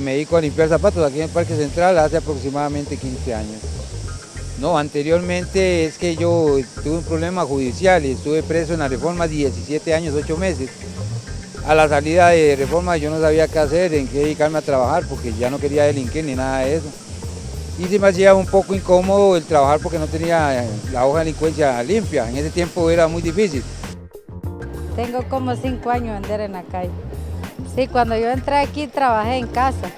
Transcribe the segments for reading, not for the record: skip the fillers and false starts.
me dedico a limpiar zapatos aquí en el Parque Central hace aproximadamente 15 años. No, anteriormente es que yo tuve un problema judicial y estuve preso en la Reforma 17 años, 8 meses. A la salida de Reforma yo no sabía qué hacer, en qué dedicarme a trabajar, porque ya no quería delinquir ni nada de eso. Y se me hacía un poco incómodo el trabajar porque no tenía la hoja de delincuencia limpia. En ese tiempo era muy difícil. Tengo como 5 años de andar en la calle. Sí, cuando yo entré aquí trabajé en casa,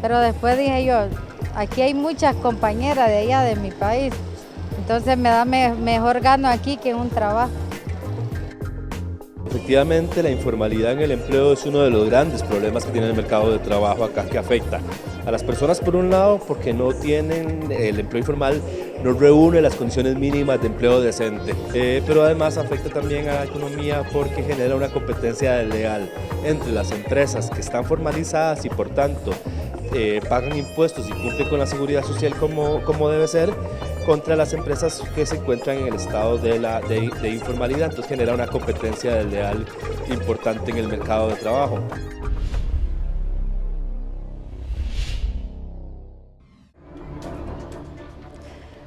pero después dije yo, aquí hay muchas compañeras de allá de mi país, entonces me da mejor gano aquí que en un trabajo. Efectivamente, la informalidad en el empleo es uno de los grandes problemas que tiene el mercado de trabajo acá, que afecta a las personas por un lado porque no tienen el empleo informal, no reúne las condiciones mínimas de empleo decente, pero además afecta también a la economía porque genera una competencia desleal entre las empresas que están formalizadas y por tanto pagan impuestos y cumplen con la seguridad social como debe ser, contra las empresas que se encuentran en el estado de informalidad. Entonces genera una competencia desleal importante en el mercado de trabajo.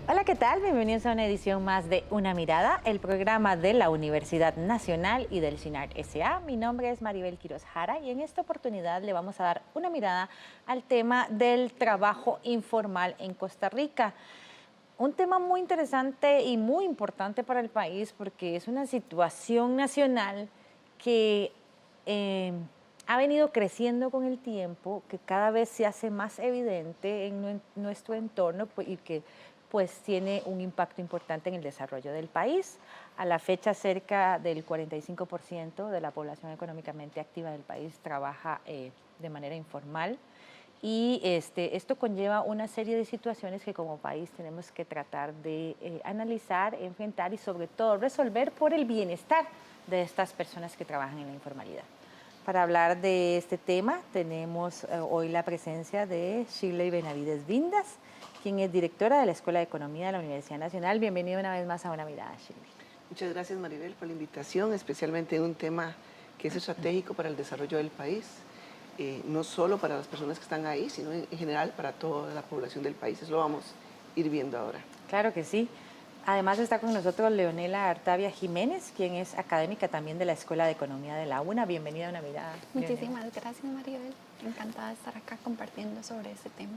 Hola, ¿qué tal? Bienvenidos a una edición más de Una Mirada, el programa de la Universidad Nacional y del CINART S.A. Mi nombre es Maribel Quiroz Jara y en esta oportunidad le vamos a dar una mirada al tema del trabajo informal en Costa Rica. Un tema muy interesante y muy importante para el país porque es una situación nacional que ha venido creciendo con el tiempo, que cada vez se hace más evidente en nuestro entorno y que pues tiene un impacto importante en el desarrollo del país. A la fecha, cerca del 45% de la población económicamente activa del país trabaja de manera informal. Y esto conlleva una serie de situaciones que como país tenemos que tratar de analizar, enfrentar y sobre todo resolver por el bienestar de estas personas que trabajan en la informalidad. Para hablar de este tema tenemos hoy la presencia de Shirley Benavides Vindas, quien es directora de la Escuela de Economía de la Universidad Nacional. Bienvenida una vez más a Una Mirada, Shirley. Muchas gracias, Maribel, por la invitación, especialmente en un tema que es estratégico para el desarrollo del país. No solo para las personas que están ahí, sino en general para toda la población del país. Eso lo vamos a ir viendo ahora. Claro que sí. Además está con nosotros Leonela Artavia Jiménez, quien es académica también de la Escuela de Economía de la UNA. Bienvenida a Una Mirada. Muchísimas gracias, Maribel. Encantada de estar acá compartiendo sobre este tema.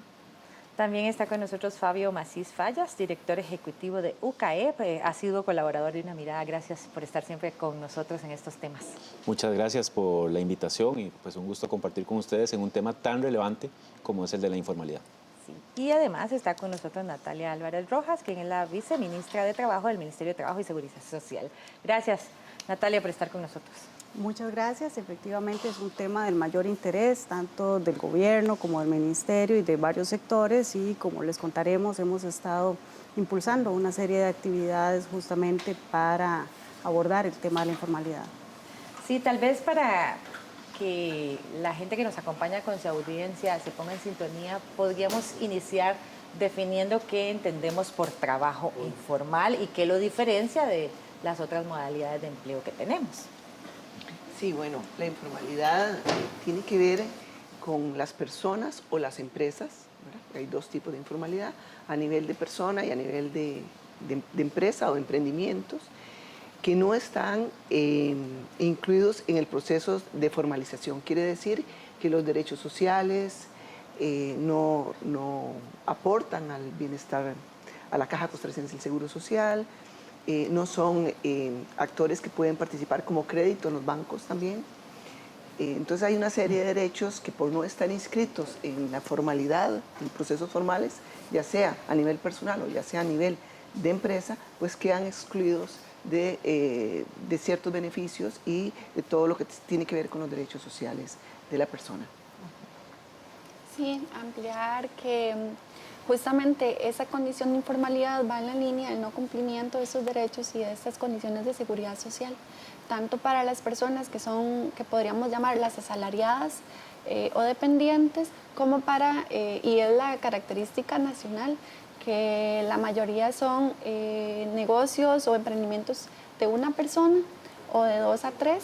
También está con nosotros Fabio Macís Fallas, director ejecutivo de UCAE, ha sido colaborador de Una Mirada. Gracias por estar siempre con nosotros en estos temas. Muchas gracias por la invitación y pues un gusto compartir con ustedes en un tema tan relevante como es el de la informalidad. Sí. Y además está con nosotros Natalia Álvarez Rojas, quien es la viceministra de Trabajo del Ministerio de Trabajo y Seguridad Social. Gracias, Natalia, por estar con nosotros. Muchas gracias. Efectivamente es un tema del mayor interés, tanto del gobierno como del ministerio y de varios sectores, y como les contaremos, hemos estado impulsando una serie de actividades justamente para abordar el tema de la informalidad. Sí, tal vez para que la gente que nos acompaña con su audiencia se ponga en sintonía, podríamos iniciar definiendo qué entendemos por trabajo informal y qué lo diferencia de las otras modalidades de empleo que tenemos. Sí, bueno, la informalidad tiene que ver con las personas o las empresas, ¿verdad? Hay dos tipos de informalidad, a nivel de persona y a nivel de empresa o emprendimientos, que no están incluidos en el proceso de formalización. Quiere decir que los derechos sociales no aportan al bienestar, a la Caja Costarricense del Seguro Social, no son actores que pueden participar como crédito en los bancos también. Entonces hay una serie de derechos que por no estar inscritos en la formalidad, en procesos formales, ya sea a nivel personal o ya sea a nivel de empresa, pues quedan excluidos de ciertos beneficios y de todo lo que tiene que ver con los derechos sociales de la persona. Sí, ampliar que justamente esa condición de informalidad va en la línea del no cumplimiento de esos derechos y de estas condiciones de seguridad social, tanto para las personas que podríamos llamar las asalariadas o dependientes, como para, y es la característica nacional, que la mayoría son negocios o emprendimientos de una persona o de 2 a 3,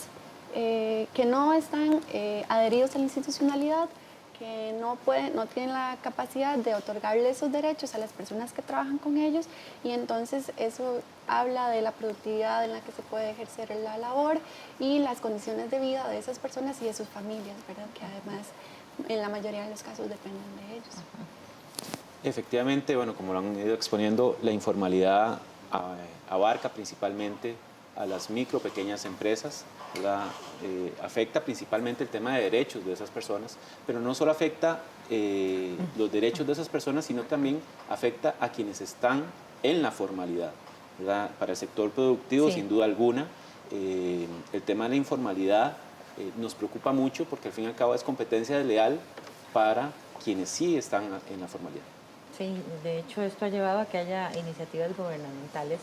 que no están adheridos a la institucionalidad, que no tienen la capacidad de otorgarle esos derechos a las personas que trabajan con ellos, y entonces eso habla de la productividad en la que se puede ejercer la labor y las condiciones de vida de esas personas y de sus familias, ¿verdad? Que además en la mayoría de los casos dependen de ellos. Efectivamente, bueno, como lo han ido exponiendo, la informalidad abarca principalmente a las micro, pequeñas empresas, ¿verdad? Afecta principalmente el tema de derechos de esas personas, pero no solo afecta los derechos de esas personas, sino también afecta a quienes están en la formalidad, ¿verdad? Para el sector productivo, Sí. sin duda alguna, el tema de la informalidad nos preocupa mucho porque al fin y al cabo es competencia desleal para quienes sí están en la formalidad. Sí, de hecho esto ha llevado a que haya iniciativas gubernamentales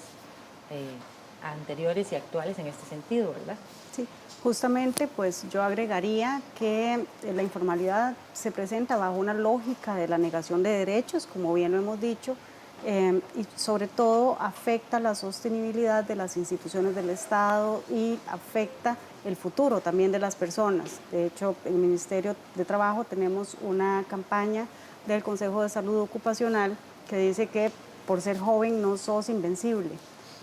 anteriores y actuales en este sentido, ¿verdad? Sí, justamente pues yo agregaría que la informalidad se presenta bajo una lógica de la negación de derechos, como bien lo hemos dicho, y sobre todo afecta la sostenibilidad de las instituciones del Estado y afecta el futuro también de las personas. De hecho, en el Ministerio de Trabajo tenemos una campaña del Consejo de Salud Ocupacional que dice que por ser joven no sos invencible.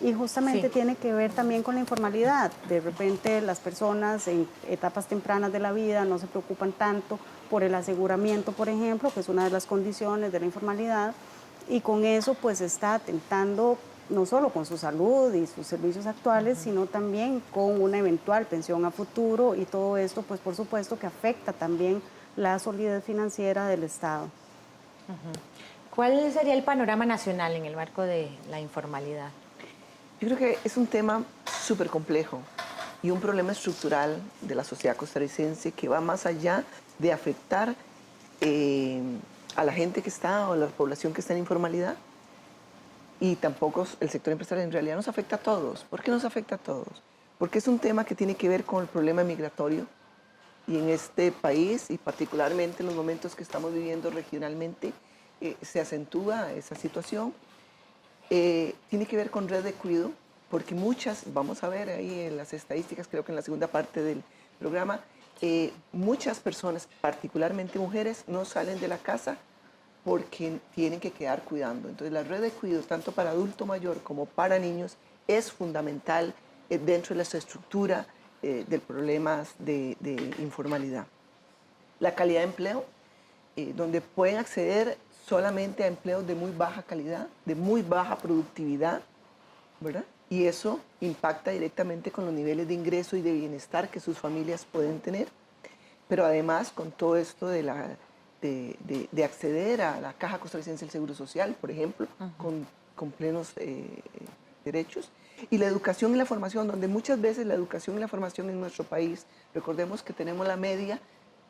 Y justamente Sí. tiene que ver también con la informalidad. De repente las personas en etapas tempranas de la vida no se preocupan tanto por el aseguramiento, por ejemplo, que es una de las condiciones de la informalidad, y con eso pues está atentando no solo con su salud y sus servicios actuales, sino también con una eventual pensión a futuro, y todo esto pues por supuesto que afecta también la solidez financiera del Estado. ¿Cuál sería el panorama nacional en el marco de la informalidad? Yo creo que es un tema súper complejo y un problema estructural de la sociedad costarricense que va más allá de afectar a la gente que está o a la población que está en informalidad, y tampoco el sector empresarial. En realidad nos afecta a todos. ¿Por qué nos afecta a todos? Porque es un tema que tiene que ver con el problema migratorio, y en este país, y particularmente en los momentos que estamos viviendo regionalmente, se acentúa esa situación. Tiene que ver con red de cuidado, porque muchas, vamos a ver ahí en las estadísticas, creo que en la segunda parte del programa, muchas personas, particularmente mujeres, no salen de la casa porque tienen que quedar cuidando. Entonces la red de cuidado, tanto para adulto mayor como para niños, es fundamental dentro de la estructura del problema de informalidad. La calidad de empleo, donde pueden acceder solamente a empleos de muy baja calidad, de muy baja productividad, ¿verdad? Y eso impacta directamente con los niveles de ingreso y de bienestar que sus familias pueden tener. Pero además con todo esto de acceder a la Caja Costarricense del Seguro Social, por ejemplo, con plenos derechos. Y la educación y la formación, donde muchas veces la educación y la formación en nuestro país, recordemos que tenemos la media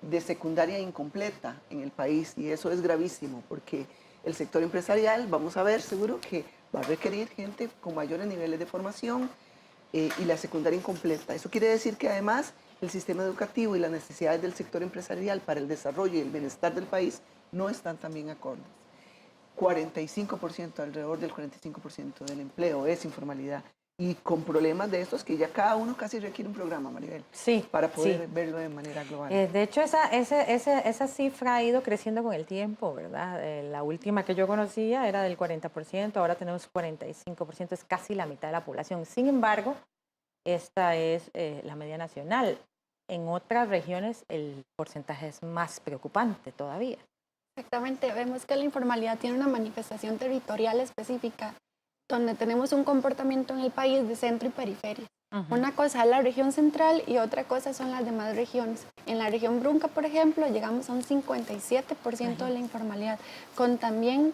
de secundaria incompleta en el país, y eso es gravísimo porque el sector empresarial, vamos a ver, seguro que va a requerir gente con mayores niveles de formación y la secundaria incompleta. Eso quiere decir que además el sistema educativo y las necesidades del sector empresarial para el desarrollo y el bienestar del país no están también acordes. 45%, alrededor del 45% del empleo es informalidad, y con problemas de estos que ya cada uno casi requiere un programa, Maribel, Sí, para poder verlo de manera global. De hecho, esa cifra ha ido creciendo con el tiempo, ¿verdad? La última que yo conocía era del 40%, ahora tenemos 45%, es casi la mitad de la población. Sin embargo, esta es la media nacional. En otras regiones el porcentaje es más preocupante todavía. Exactamente, vemos que la informalidad tiene una manifestación territorial específica, donde tenemos un comportamiento en el país de centro y periferia. Una cosa es la región central y otra cosa son las demás regiones. En la región Brunca, por ejemplo, llegamos a un 57% de la informalidad, con también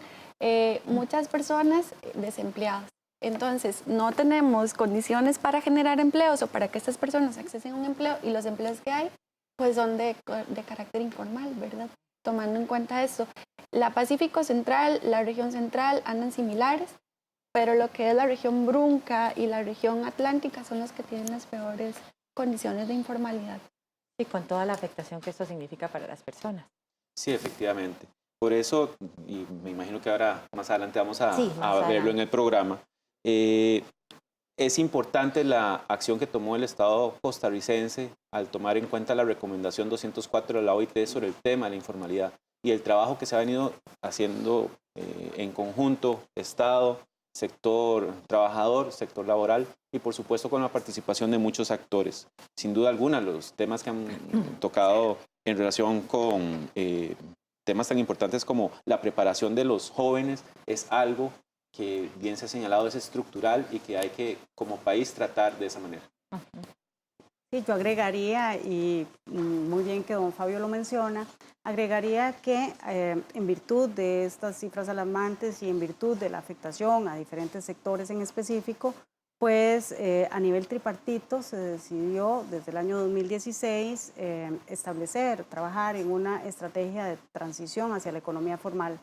muchas personas desempleadas. Entonces, no tenemos condiciones para generar empleos o para que estas personas accesen a un empleo, y los empleos que hay pues son de carácter informal, ¿verdad? Tomando en cuenta esto, la Pacífico Central, la región central andan similares, pero lo que es la región Brunca y la región Atlántica son los que tienen las peores condiciones de informalidad. Y con toda la afectación que esto significa para las personas. Sí, efectivamente. Por eso, y me imagino que ahora más adelante vamos a Sí, más verlo adelante. en el programa, Es importante la acción que tomó el Estado costarricense al tomar en cuenta la recomendación 204 de la OIT sobre el tema de la informalidad y el trabajo que se ha venido haciendo en conjunto, Estado, sector trabajador, sector laboral y por supuesto con la participación de muchos actores. Sin duda alguna, los temas que han tocado en relación con temas tan importantes como la preparación de los jóvenes es algo que bien se ha señalado es estructural y que hay que como país tratar de esa manera. Sí, yo agregaría, y muy bien que don Fabio lo menciona, agregaría que en virtud de estas cifras alarmantes y en virtud de la afectación a diferentes sectores en específico, pues a nivel tripartito se decidió desde el año 2016 trabajar en una estrategia de transición hacia la economía formal.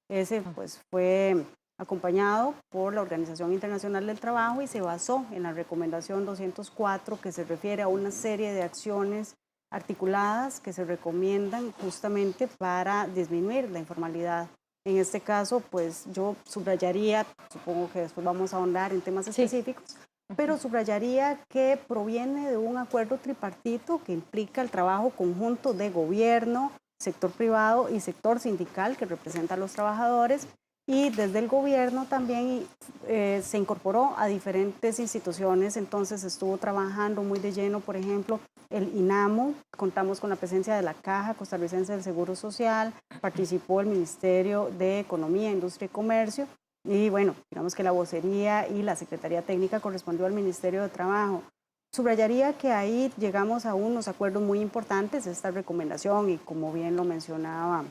Ese pues fue acompañado por la Organización Internacional del Trabajo y se basó en la recomendación 204 que se refiere a una serie de acciones articuladas que se recomiendan justamente para disminuir la informalidad. En este caso, pues yo subrayaría, supongo que después vamos a ahondar en temas específicos, pero subrayaría que proviene de un acuerdo tripartito que implica el trabajo conjunto de gobierno, sector privado y sector sindical que representa a los trabajadores. Y desde el gobierno también se incorporó a diferentes instituciones, entonces estuvo trabajando muy de lleno, por ejemplo, el INAMO, contamos con la presencia de la Caja Costarricense del Seguro Social, participó el Ministerio de Economía, Industria y Comercio, y bueno, digamos que la vocería y la Secretaría Técnica correspondió al Ministerio de Trabajo. Subrayaría que ahí llegamos a unos acuerdos muy importantes, esta recomendación, y como bien lo mencionaba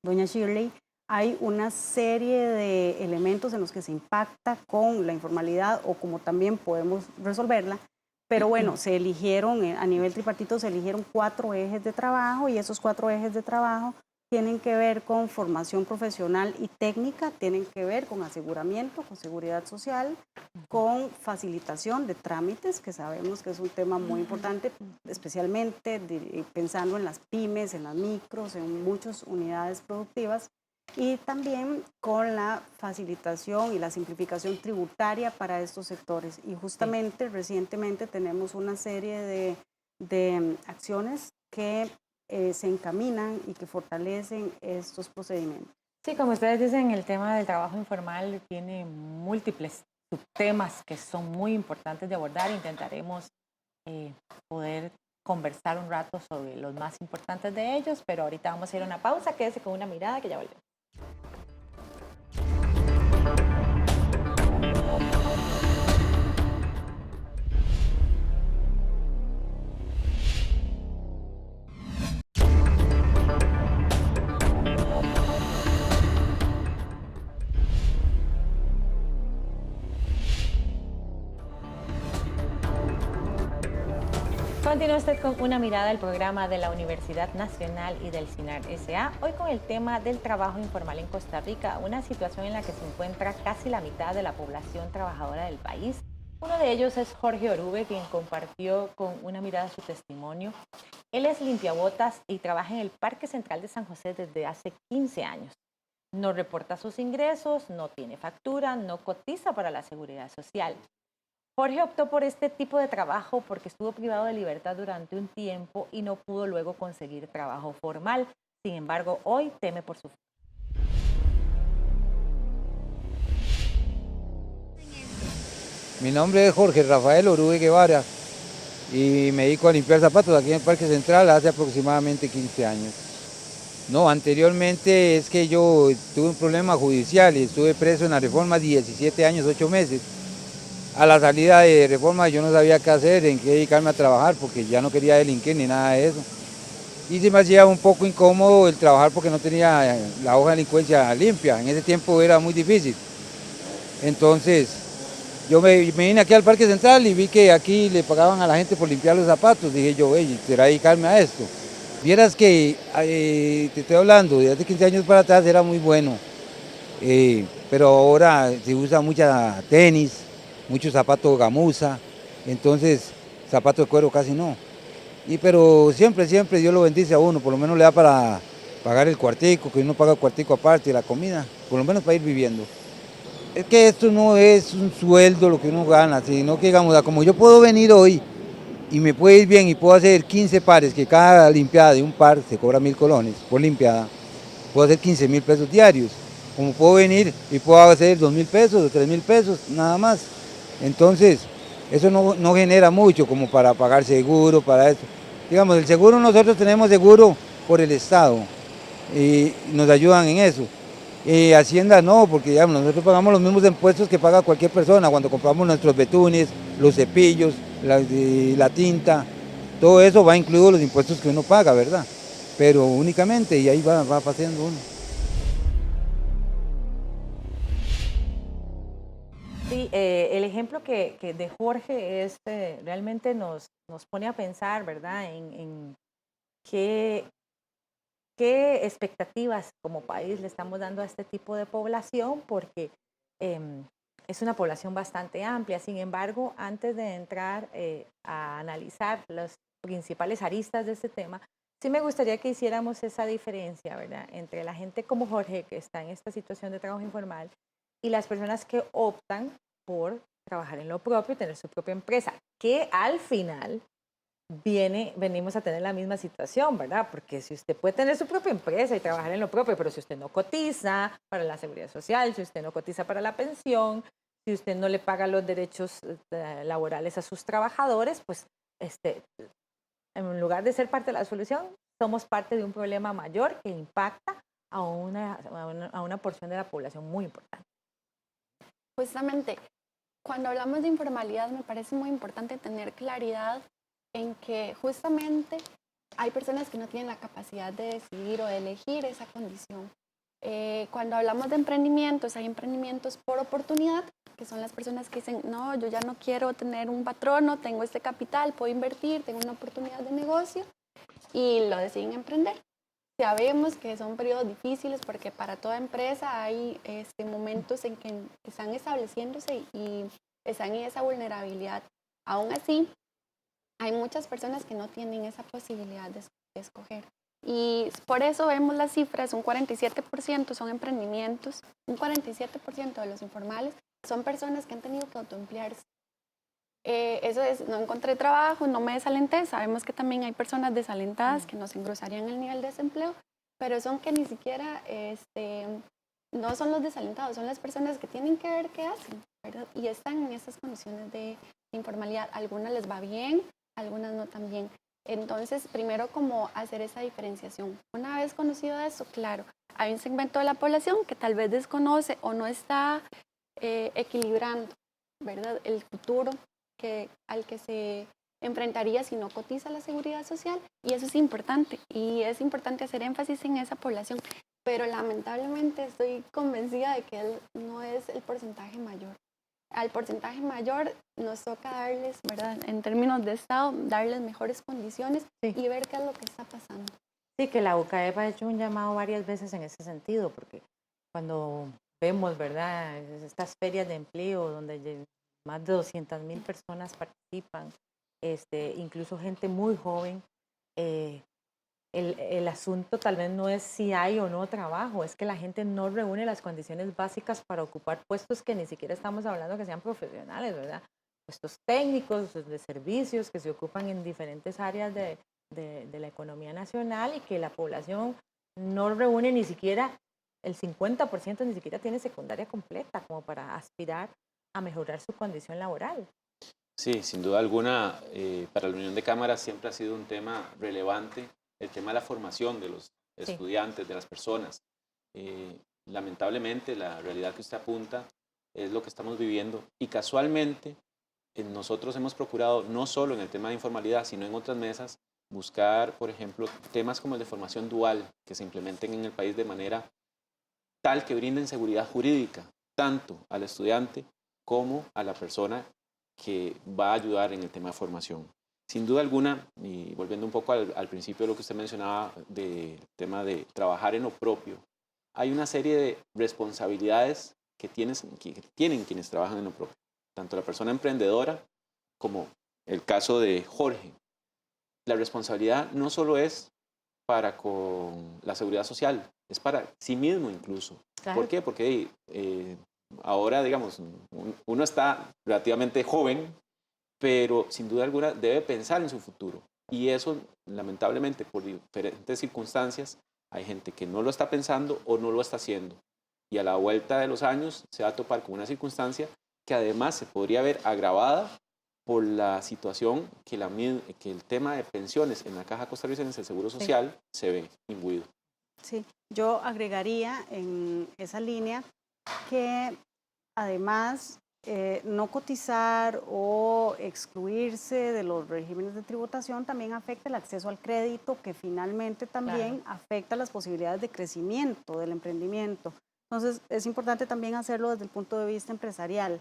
doña Shirley, hay una serie de elementos en los que se impacta con la informalidad o como también podemos resolverla, pero bueno, se eligieron, a nivel tripartito se eligieron 4 ejes de trabajo y esos 4 ejes de trabajo tienen que ver con formación profesional y técnica, tienen que ver con aseguramiento, con seguridad social, con facilitación de trámites, que sabemos que es un tema muy importante, especialmente pensando en las pymes, en las micros, en muchas unidades productivas, y también con la facilitación y la simplificación tributaria para estos sectores. Y justamente recientemente tenemos una serie de acciones que se encaminan y que fortalecen estos procedimientos. Sí, como ustedes dicen, el tema del trabajo informal tiene múltiples subtemas que son muy importantes de abordar. Intentaremos poder conversar un rato sobre los más importantes de ellos, pero ahorita vamos a ir a una pausa. Quédese con Una Mirada que ya volvemos. Continúa usted con Una Mirada, el programa de la Universidad Nacional y del CINAR S.A. Hoy con el tema del trabajo informal en Costa Rica, una situación en la que se encuentra casi la mitad de la población trabajadora del país. Uno de ellos es Jorge Orube, quien compartió con Una Mirada su testimonio. Él es limpiabotas y trabaja en el Parque Central de San José desde hace 15 años. No reporta sus ingresos, no tiene factura, no cotiza para la seguridad social. Jorge optó por este tipo de trabajo porque estuvo privado de libertad durante un tiempo y no pudo luego conseguir trabajo formal. Sin embargo, hoy teme por su futuro. Mi nombre es Jorge Rafael Orube Guevara y me dedico a limpiar zapatos aquí en el Parque Central hace aproximadamente 15 años. No, anteriormente es que yo tuve un problema judicial y estuve preso en la reforma 17 años, 8 meses. A la salida de reforma yo no sabía qué hacer, en qué dedicarme a trabajar, porque ya no quería delinquir ni nada de eso. Y se me hacía un poco incómodo el trabajar porque no tenía la hoja de delincuencia limpia. En ese tiempo era muy difícil. Entonces, yo me vine aquí al Parque Central y vi que aquí le pagaban a la gente por limpiar los zapatos. Dije yo, ¿será dedicarme a esto? Vieras que, te estoy hablando, de hace 15 años para atrás era muy bueno. Pero ahora se usa mucha tenis, muchos zapatos gamuza, entonces zapatos de cuero casi no. Pero siempre Dios lo bendice a uno, por lo menos le da para pagar el cuartico, que uno paga el cuartico aparte y la comida, por lo menos para ir viviendo. Es que esto no es un sueldo lo que uno gana, sino que digamos, como yo puedo venir hoy y me puede ir bien y puedo hacer 15 pares, que cada limpiada de un par se cobra 1.000 colones por limpiada, puedo hacer 15.000 pesos diarios. Como puedo venir y puedo hacer 2.000 pesos o 3.000 pesos, nada más. Entonces, eso no genera mucho como para pagar seguro, para eso. Digamos, el seguro, nosotros tenemos seguro por el Estado y nos ayudan en eso. Hacienda no, porque digamos, nosotros pagamos los mismos impuestos que paga cualquier persona cuando compramos nuestros betunes, los cepillos, la tinta, todo eso va incluido los impuestos que uno paga, ¿verdad? Pero únicamente, y ahí va paseando uno. Sí, el ejemplo que de Jorge realmente nos pone a pensar, ¿verdad?, en qué expectativas como país le estamos dando a este tipo de población, porque es una población bastante amplia. Sin embargo, antes de entrar a analizar las principales aristas de este tema, sí me gustaría que hiciéramos esa diferencia, ¿verdad?, entre la gente como Jorge, que está en esta situación de trabajo informal, y las personas que optan por trabajar en lo propio y tener su propia empresa, que al final venimos a tener la misma situación, ¿verdad? Porque si usted puede tener su propia empresa y trabajar en lo propio, pero si usted no cotiza para la seguridad social, si usted no cotiza para la pensión, si usted no le paga los derechos laborales a sus trabajadores, pues en lugar de ser parte de la solución, somos parte de un problema mayor que impacta a una porción de la población muy importante. Justamente, cuando hablamos de informalidad me parece muy importante tener claridad en que justamente hay personas que no tienen la capacidad de decidir o de elegir esa condición. Cuando hablamos de emprendimientos, hay emprendimientos por oportunidad, que son las personas que dicen, no, yo ya no quiero tener un patrono, tengo este capital, puedo invertir, tengo una oportunidad de negocio y lo deciden emprender. Sabemos que son periodos difíciles porque para toda empresa hay momentos en que están estableciéndose y están en esa vulnerabilidad. Aún así, hay muchas personas que no tienen esa posibilidad de escoger. Y por eso vemos las cifras, un 47% son emprendimientos, un 47% de los informales son personas que han tenido que autoemplearse. Eso es, no encontré trabajo, no me desalenté. Sabemos que también hay personas desalentadas que nos engrosarían el nivel de desempleo, pero son que ni siquiera no son los desalentados, son las personas que tienen que ver qué hacen, ¿verdad? Y están en esas condiciones de informalidad. Algunas les va bien, algunas no tan bien. Entonces, primero, como hacer esa diferenciación. Una vez conocido eso, claro, hay un segmento de la población que tal vez desconoce o no está equilibrando, ¿verdad?, el futuro al que se enfrentaría si no cotiza la seguridad social, y eso es importante, y es importante hacer énfasis en esa población, pero lamentablemente estoy convencida de que él no es el porcentaje mayor. Al porcentaje mayor nos toca darles, ¿verdad?, en términos de Estado, darles mejores condiciones y ver qué es lo que está pasando. Sí, que la UCAEP ha hecho un llamado varias veces en ese sentido, porque cuando vemos, ¿verdad?, estas ferias de empleo donde más de 200.000 personas participan, incluso gente muy joven, el asunto tal vez no es si hay o no trabajo, es que la gente no reúne las condiciones básicas para ocupar puestos que ni siquiera estamos hablando que sean profesionales, ¿verdad? Puestos técnicos, de servicios que se ocupan en diferentes áreas de la economía nacional, y que la población no reúne ni siquiera el 50%, ni siquiera tiene secundaria completa como para aspirar a mejorar su condición laboral. Sí, sin duda alguna, para la Unión de Cámaras siempre ha sido un tema relevante el tema de la formación de los estudiantes, de las personas. Lamentablemente, la realidad que usted apunta es lo que estamos viviendo, y casualmente nosotros hemos procurado, no solo en el tema de informalidad, sino en otras mesas, buscar, por ejemplo, temas como el de formación dual, que se implementen en el país de manera tal que brinden seguridad jurídica, tanto al estudiante como a la persona que va a ayudar en el tema de formación. Sin duda alguna, y volviendo un poco al principio de lo que usted mencionaba del tema de trabajar en lo propio, hay una serie de responsabilidades que tienen quienes trabajan en lo propio, tanto la persona emprendedora como el caso de Jorge. La responsabilidad no solo es para con la seguridad social, es para sí mismo incluso. Claro. ¿Por qué? Porque ahora, digamos, uno está relativamente joven, pero sin duda alguna debe pensar en su futuro. Y eso, lamentablemente, por diferentes circunstancias, hay gente que no lo está pensando o no lo está haciendo. Y a la vuelta de los años se va a topar con una circunstancia que además se podría ver agravada por la situación que el tema de pensiones en la Caja Costarricense del Seguro Social se ve imbuido. Sí, yo agregaría en esa línea que además no cotizar o excluirse de los regímenes de tributación también afecta el acceso al crédito, que finalmente también afecta las posibilidades de crecimiento del emprendimiento. Entonces es importante también hacerlo desde el punto de vista empresarial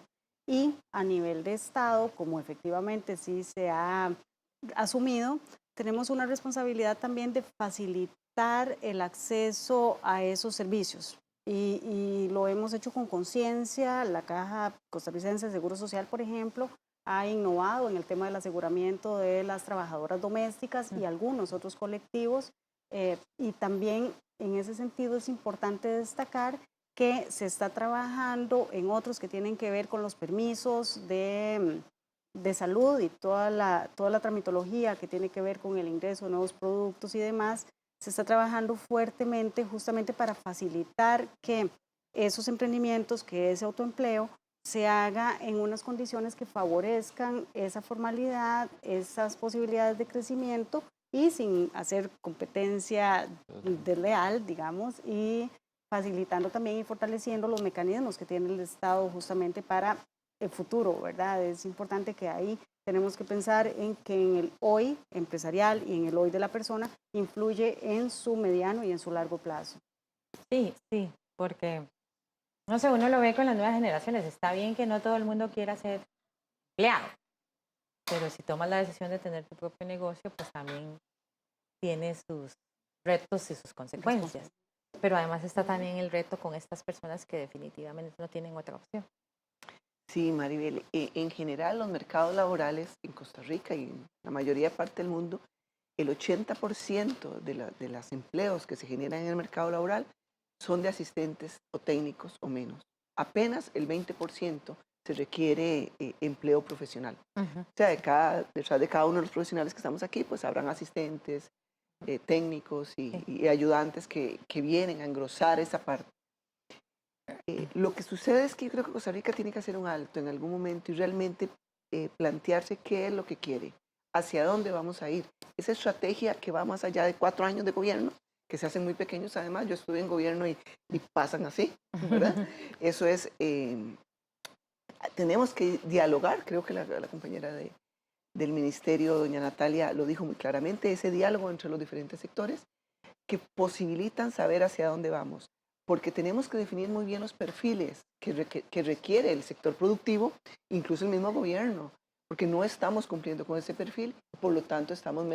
y a nivel de Estado, como efectivamente sí se ha asumido, tenemos una responsabilidad también de facilitar el acceso a esos servicios. Y lo hemos hecho con conciencia. La Caja Costarricense de Seguro Social, por ejemplo, ha innovado en el tema del aseguramiento de las trabajadoras domésticas y algunos otros colectivos. Y también en ese sentido es importante destacar que se está trabajando en otros que tienen que ver con los permisos de salud y toda la tramitología que tiene que ver con el ingreso de nuevos productos y demás. Se está trabajando fuertemente justamente para facilitar que esos emprendimientos, que ese autoempleo se haga en unas condiciones que favorezcan esa formalidad, esas posibilidades de crecimiento y sin hacer competencia desleal, digamos, y facilitando también y fortaleciendo los mecanismos que tiene el Estado justamente para el futuro, ¿verdad? Es importante que ahí tenemos que pensar en que en el hoy empresarial y en el hoy de la persona influye en su mediano y en su largo plazo. Sí, sí, porque, no sé, uno lo ve con las nuevas generaciones. Está bien que no todo el mundo quiera ser empleado, pero si tomas la decisión de tener tu propio negocio, pues también tiene sus retos y sus consecuencias. Pero además está también el reto con estas personas que definitivamente no tienen otra opción. Sí, Maribel, en general los mercados laborales en Costa Rica y en la mayoría de parte del mundo, el 80% de los empleos que se generan en el mercado laboral son de asistentes o técnicos o menos. Apenas el 20% se requiere empleo profesional. O sea, detrás de cada uno de los profesionales que estamos aquí, pues habrán asistentes, técnicos y ayudantes que vienen a engrosar esa parte. Lo que sucede es que yo creo que Costa Rica tiene que hacer un alto en algún momento y realmente plantearse qué es lo que quiere, hacia dónde vamos a ir. Esa estrategia que va más allá de 4 años de gobierno, que se hacen muy pequeños además. Yo estuve en gobierno y pasan así, ¿verdad? Eso es, tenemos que dialogar. Creo que la compañera del ministerio, doña Natalia, lo dijo muy claramente, ese diálogo entre los diferentes sectores que posibilitan saber hacia dónde vamos. Porque tenemos que definir muy bien los perfiles que requiere el sector productivo, incluso el mismo gobierno, porque no estamos cumpliendo con ese perfil, por lo tanto estamos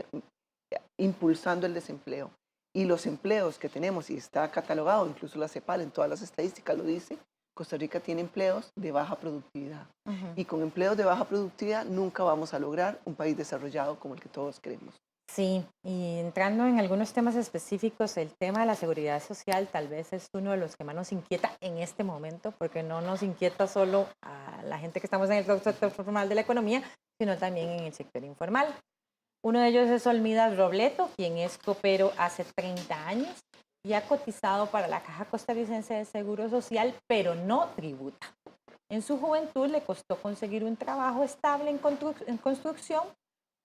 impulsando el desempleo. Y los empleos que tenemos, y está catalogado, incluso la CEPAL en todas las estadísticas lo dice, Costa Rica tiene empleos de baja productividad. Y con empleos de baja productividad nunca vamos a lograr un país desarrollado como el que todos queremos. Sí, y entrando en algunos temas específicos, el tema de la seguridad social tal vez es uno de los que más nos inquieta en este momento, porque no nos inquieta solo a la gente que estamos en el sector formal de la economía, sino también en el sector informal. Uno de ellos es Olmida Robleto, quien es copero hace 30 años y ha cotizado para la Caja Costarricense de Seguro Social, pero no tributa. En su juventud le costó conseguir un trabajo estable en construcción,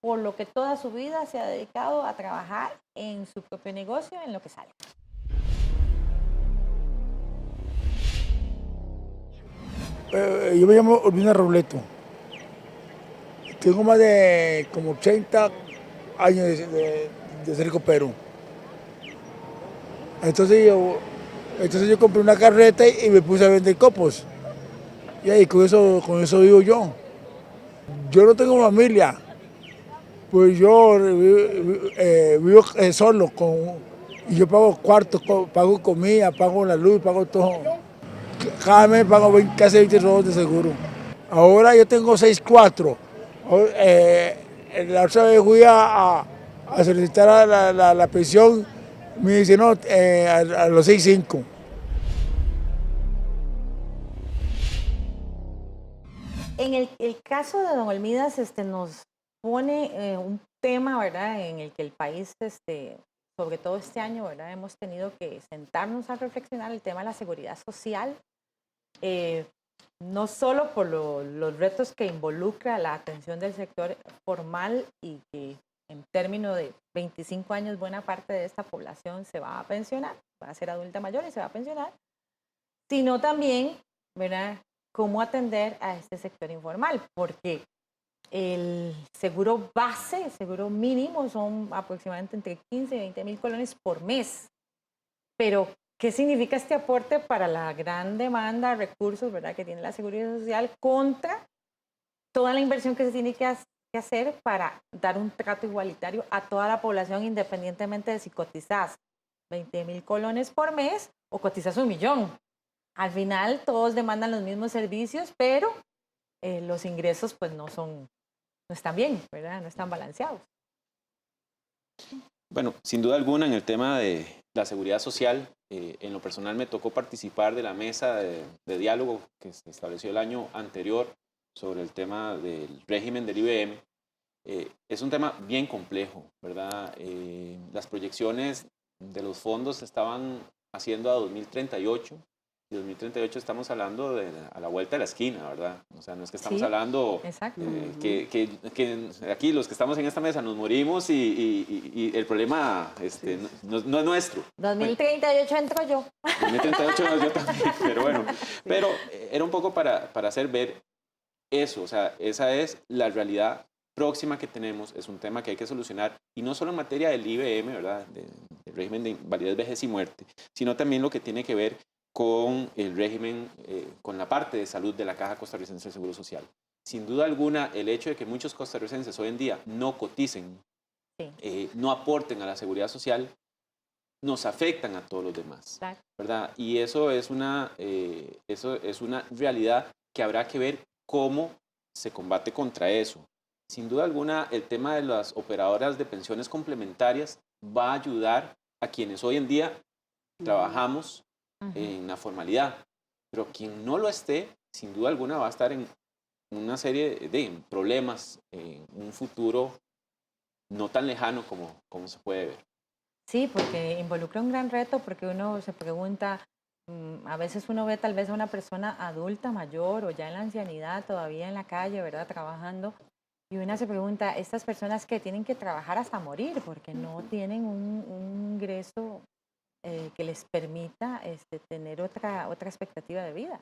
por lo que toda su vida se ha dedicado a trabajar en su propio negocio, en lo que sale. Yo me llamo Olmida Robleto. Tengo más de como 80 años de ser copero. Entonces yo compré una carreta y me puse a vender copos. Y ahí con eso vivo yo. Yo no tengo familia. Pues yo vivo solo y yo pago cuartos, pago comida, pago la luz, pago todo. Cada mes pago casi 20 robos de seguro. Ahora yo tengo 6.4. La otra vez fui a solicitar la pensión, me dice no, a los 6.5. En el caso de don Olmidas, nos pone un tema, ¿verdad?, en el que el país, sobre todo este año, ¿verdad?, hemos tenido que sentarnos a reflexionar el tema de la seguridad social, no solo por los retos que involucra la atención del sector formal y que en términos de 25 años buena parte de esta población se va a pensionar, va a ser adulta mayor y se va a pensionar, sino también, ¿verdad?, cómo atender a este sector informal, porque el seguro base, el seguro mínimo son aproximadamente entre 15 y 20 mil colones por mes. Pero, ¿qué significa este aporte para la gran demanda de recursos, ¿verdad?, que tiene la seguridad social contra toda la inversión que se tiene que hacer para dar un trato igualitario a toda la población, independientemente de si cotizas 20 mil colones por mes o cotizas 1 millón? Al final todos demandan los mismos servicios, pero los ingresos pues no están bien, ¿verdad? No están balanceados. Bueno, sin duda alguna en el tema de la seguridad social, en lo personal me tocó participar de la mesa de diálogo que se estableció el año anterior sobre el tema del régimen del IBM. Es un tema bien complejo, ¿verdad? Las proyecciones de los fondos se estaban haciendo a 2038. Y 2038 estamos hablando a la vuelta de la esquina, ¿verdad? O sea, no es que estamos hablando que aquí los que estamos en esta mesa nos morimos y el problema no es nuestro. 2038 entro yo. 2038 yo también, pero bueno. Pero era un poco para hacer ver eso, o sea, esa es la realidad próxima que tenemos, es un tema que hay que solucionar, y no solo en materia del IBM, ¿verdad?, del régimen de invalidez, vejez y muerte, sino también lo que tiene que ver con el régimen, con la parte de salud de la Caja Costarricense del Seguro Social. Sin duda alguna, el hecho de que muchos costarricenses hoy en día no coticen, no aporten a la seguridad social, nos afectan a todos los demás, ¿verdad? Y eso es una realidad que habrá que ver cómo se combate contra eso. Sin duda alguna, el tema de las operadoras de pensiones complementarias va a ayudar a quienes hoy en día trabajamos en la formalidad, pero quien no lo esté, sin duda alguna va a estar en una serie de problemas en un futuro no tan lejano como se puede ver. Sí, porque involucra un gran reto, porque uno se pregunta, a veces uno ve tal vez a una persona adulta, mayor o ya en la ancianidad, todavía en la calle, ¿verdad?, trabajando, y una se pregunta, estas personas que tienen que trabajar hasta morir porque no tienen un ingreso que les permita tener otra expectativa de vida.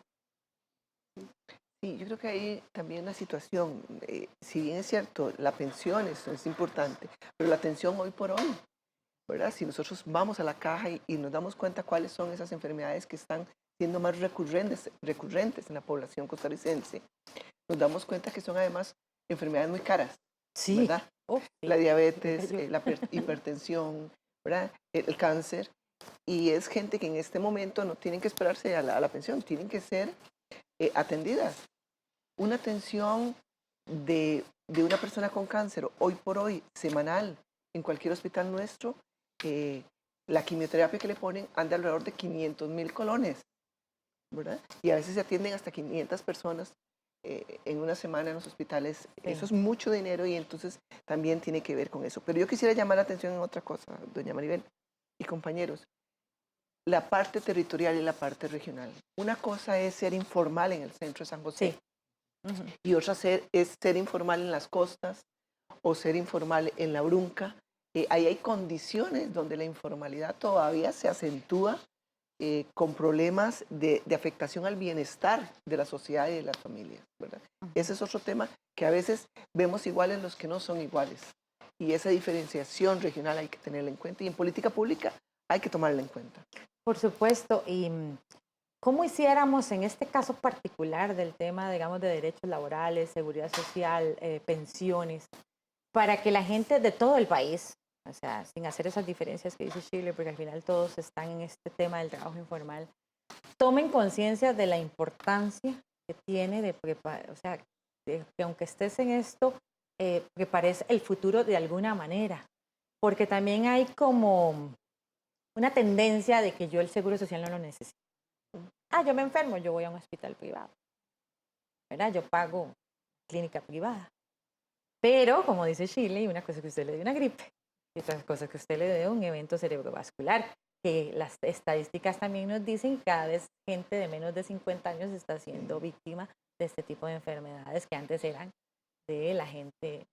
Sí, yo creo que hay también una situación, si bien es cierto, la pensión es importante, pero la atención hoy por hoy, ¿verdad? Si nosotros vamos a la caja y nos damos cuenta cuáles son esas enfermedades que están siendo más recurrentes en la población costarricense, nos damos cuenta que son además enfermedades muy caras, ¿verdad? La diabetes, la hipertensión, ¿verdad?, el cáncer, y es gente que en este momento no tienen que esperarse a la pensión, tienen que ser atendidas. Una atención de una persona con cáncer, hoy por hoy, semanal, en cualquier hospital nuestro, la quimioterapia que le ponen anda alrededor de 500,000 colones, ¿verdad? Y a veces se atienden hasta 500 personas en una semana en los hospitales. Sí. Eso es mucho dinero y entonces también tiene que ver con eso. Pero yo quisiera llamar la atención en otra cosa, doña Maribel y compañeros. La parte territorial y la parte regional. Una cosa es ser informal en el centro de San José. Sí. Y otra es ser informal en las costas o ser informal en la Brunca. Ahí hay condiciones donde la informalidad todavía se acentúa con problemas de afectación al bienestar de la sociedad y de las familias, ¿verdad? Ese es otro tema que a veces vemos iguales los que no son iguales. Y esa diferenciación regional hay que tenerla en cuenta y en política pública hay que tomarla en cuenta. Por supuesto. ¿Y cómo hiciéramos en este caso particular del tema, digamos, de derechos laborales, seguridad social, pensiones, para que la gente de todo el país, o sea, sin hacer esas diferencias que dice Shirley, porque al final todos están en este tema del trabajo informal, tomen conciencia de la importancia que tiene de preparar, o sea, que aunque estés en esto, prepares el futuro de alguna manera? Porque también hay como una tendencia de que yo el seguro social no lo necesito. Yo me enfermo, yo voy a un hospital privado, ¿verdad? Yo pago clínica privada. Pero, como dice Shirley, una cosa es que usted le dé una gripe y otra cosa es que usted le dé un evento cerebrovascular, que las estadísticas también nos dicen que cada vez gente de menos de 50 años está siendo víctima de este tipo de enfermedades que antes eran de la gente,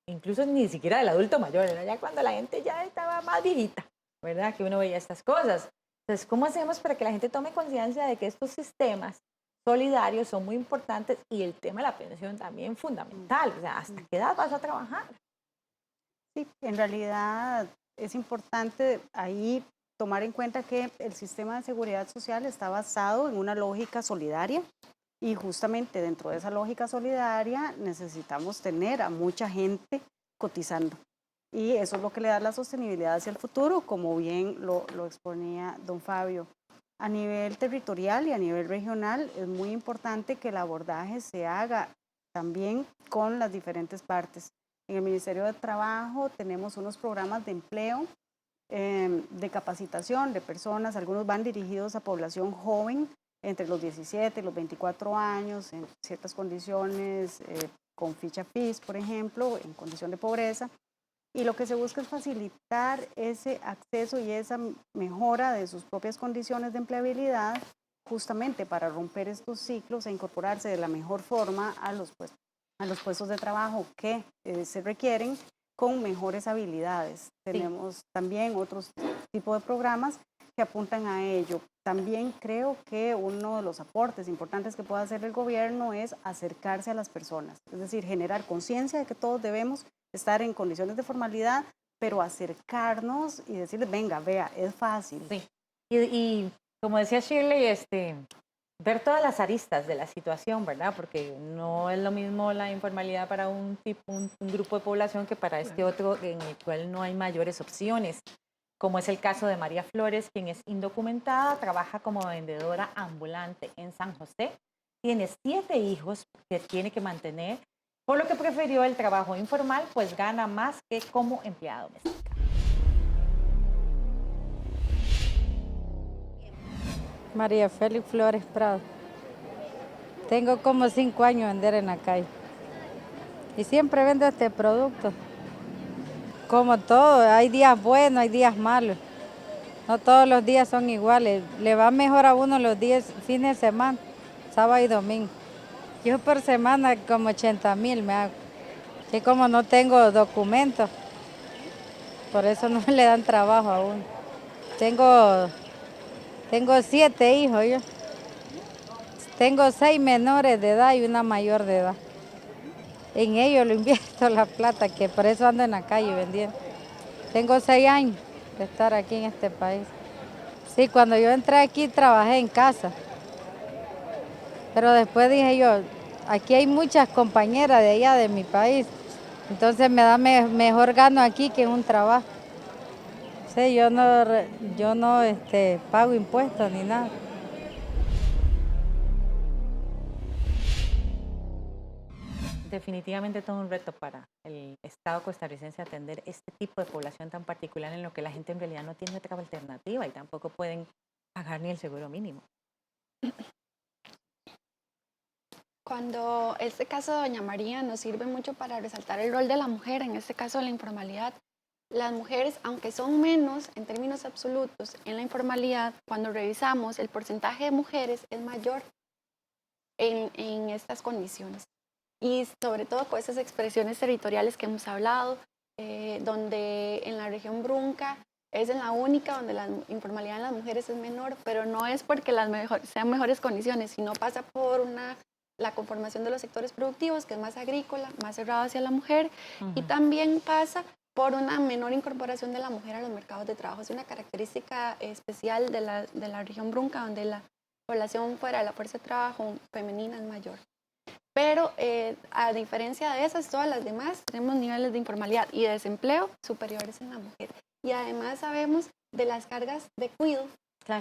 incluso ni siquiera del adulto mayor, era ya cuando la gente ya estaba más viejita, ¿verdad? Que uno veía estas cosas. Entonces, ¿cómo hacemos para que la gente tome conciencia de que estos sistemas solidarios son muy importantes y el tema de la pensión también fundamental? O sea, ¿hasta qué edad vas a trabajar? Sí, en realidad es importante ahí tomar en cuenta que el sistema de seguridad social está basado en una lógica solidaria y justamente dentro de esa lógica solidaria necesitamos tener a mucha gente cotizando. Y eso es lo que le da la sostenibilidad hacia el futuro, como bien lo exponía don Fabio. A nivel territorial y a nivel regional es muy importante que el abordaje se haga también con las diferentes partes. En el Ministerio de Trabajo tenemos unos programas de empleo, de capacitación de personas, algunos van dirigidos a población joven, entre los 17 y los 24 años, en ciertas condiciones, con ficha FIS, por ejemplo, en condición de pobreza. Y lo que se busca es facilitar ese acceso y esa mejora de sus propias condiciones de empleabilidad, justamente para romper estos ciclos e incorporarse de la mejor forma a los puestos de trabajo que se requieren con mejores habilidades. Sí. Tenemos también otros tipos de programas que apuntan a ello. También creo que uno de los aportes importantes que puede hacer el gobierno es acercarse a las personas, es decir, generar conciencia de que todos debemos estar en condiciones de formalidad, pero acercarnos y decirles, venga, vea, es fácil. Sí. Y como decía Shirley, ver todas las aristas de la situación, ¿verdad? Porque no es lo mismo la informalidad para un grupo de población que para este otro en el cual no hay mayores opciones, como es el caso de María Flores, quien es indocumentada, trabaja como vendedora ambulante en San José, tiene 7 hijos que tiene que mantener, por lo que prefirió el trabajo informal, pues gana más que como empleada doméstica. María Félix Flores Prado. Tengo como 5 años vender en la calle. Y siempre vendo este producto. Como todo, hay días buenos, hay días malos. No todos los días son iguales. Le va mejor a uno los días, fines de semana, sábado y domingo. Yo por semana como 80,000 me hago. Y como no tengo documentos, por eso no le dan trabajo a uno. Tengo 7 hijos yo. Tengo 6 menores de edad y una mayor de edad. En ellos lo invierto la plata, que por eso ando en la calle vendiendo. Tengo 6 años de estar aquí en este país. Sí, cuando yo entré aquí trabajé en casa. Pero después dije yo, aquí hay muchas compañeras de allá de mi país. Entonces me da mejor gano aquí que en un trabajo. Sí, yo no pago impuestos ni nada. Definitivamente todo un reto para el Estado costarricense atender este tipo de población tan particular en lo que la gente en realidad no tiene otra alternativa y tampoco pueden pagar ni el seguro mínimo. Cuando este caso de Doña María nos sirve mucho para resaltar el rol de la mujer, en este caso de la informalidad. Las mujeres, aunque son menos en términos absolutos en la informalidad, cuando revisamos el porcentaje de mujeres es mayor en estas condiciones. Y sobre todo con esas expresiones territoriales que hemos hablado, donde en la región Brunca es en la única donde la informalidad en las mujeres es menor, pero no es porque sean mejores condiciones, sino pasa por la conformación de los sectores productivos, que es más agrícola, más cerrado hacia la mujer, y también pasa por una menor incorporación de la mujer a los mercados de trabajo. Es una característica especial de la región Brunca, donde la población fuera de la fuerza de trabajo femenina es mayor. Pero a diferencia de esas, todas las demás tenemos niveles de informalidad y de desempleo superiores en la mujer. Y además sabemos de las cargas de cuidado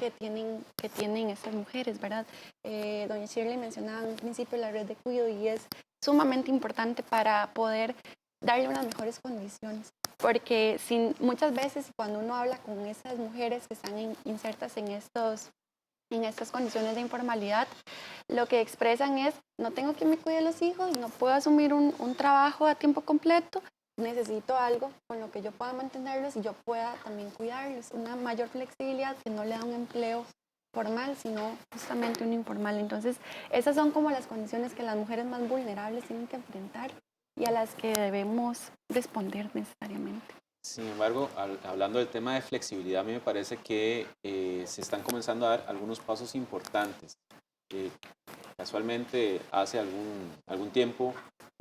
que tienen estas mujeres, ¿verdad? Doña Shirley mencionaba en un principio la red de cuidado y es sumamente importante para poder darle unas mejores condiciones. Porque muchas veces cuando uno habla con esas mujeres que están insertas en estos en estas condiciones de informalidad, lo que expresan es, no tengo quien me cuide a los hijos, no puedo asumir un trabajo a tiempo completo, necesito algo con lo que yo pueda mantenerlos y yo pueda también cuidarlos, una mayor flexibilidad que no le da un empleo formal, sino justamente un informal. Entonces, esas son como las condiciones que las mujeres más vulnerables tienen que enfrentar y a las que debemos responder necesariamente. Sin embargo, hablando del tema de flexibilidad, a mí me parece que se están comenzando a dar algunos pasos importantes. Casualmente, hace algún tiempo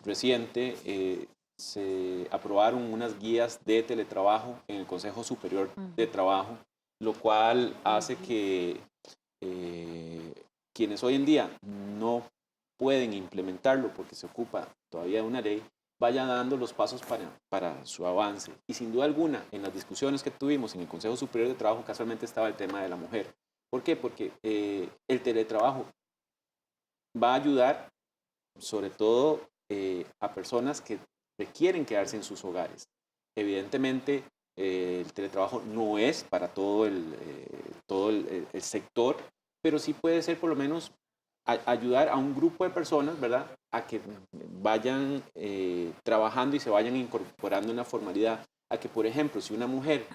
reciente, se aprobaron unas guías de teletrabajo en el Consejo Superior de Trabajo, lo cual hace que quienes hoy en día no pueden implementarlo porque se ocupa todavía de una ley, vayan dando los pasos para su avance. Y sin duda alguna, en las discusiones que tuvimos en el Consejo Superior de Trabajo, casualmente estaba el tema de la mujer. ¿Por qué? Porque el teletrabajo va a ayudar sobre todo a personas que requieren quedarse en sus hogares. Evidentemente, el teletrabajo no es para todo el sector, pero sí puede ser por lo menos ayudar a un grupo de personas, ¿verdad?, a que vayan trabajando y se vayan incorporando en la formalidad. A que, por ejemplo, si una mujer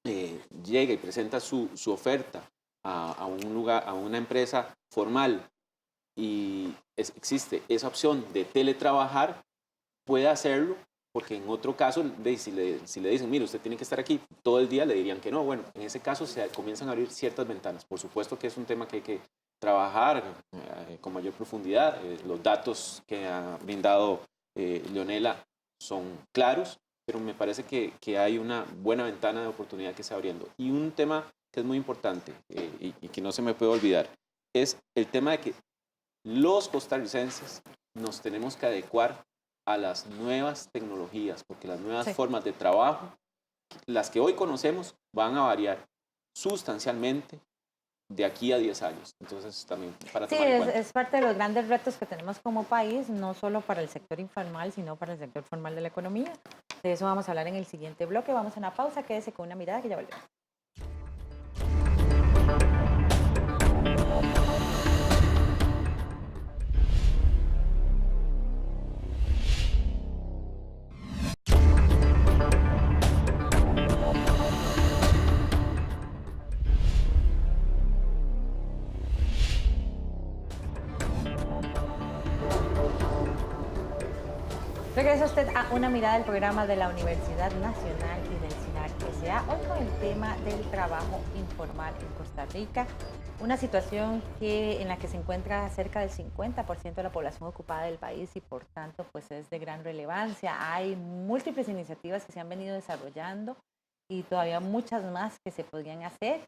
llega y presenta su oferta a un lugar, a una empresa formal y existe esa opción de teletrabajar, puede hacerlo, porque en otro caso, si le dicen, mire, usted tiene que estar aquí todo el día, le dirían que no. Bueno, en ese caso se comienzan a abrir ciertas ventanas. Por supuesto que es un tema que hay que trabajar con mayor profundidad. Los datos que ha brindado Leonela son claros, pero me parece que hay una buena ventana de oportunidad que se está abriendo. Y un tema que es muy importante y que no se me puede olvidar es el tema de que los costarricenses nos tenemos que adecuar a las nuevas tecnologías, porque las nuevas formas de trabajo, las que hoy conocemos, van a variar sustancialmente de aquí a 10 años. Entonces, también para tomar en cuenta. Es parte de los grandes retos que tenemos como país, no solo para el sector informal, sino para el sector formal de la economía. De eso vamos a hablar en el siguiente bloque. Vamos a una pausa, quédese con una mirada que ya volvemos. Regresa usted a Una Mirada del programa de la Universidad Nacional y del SINAR S.A. Hoy con el tema del trabajo informal en Costa Rica, una situación en la que se encuentra cerca del 50% de la población ocupada del país y por tanto pues es de gran relevancia. Hay múltiples iniciativas que se han venido desarrollando y todavía muchas más que se podrían hacer.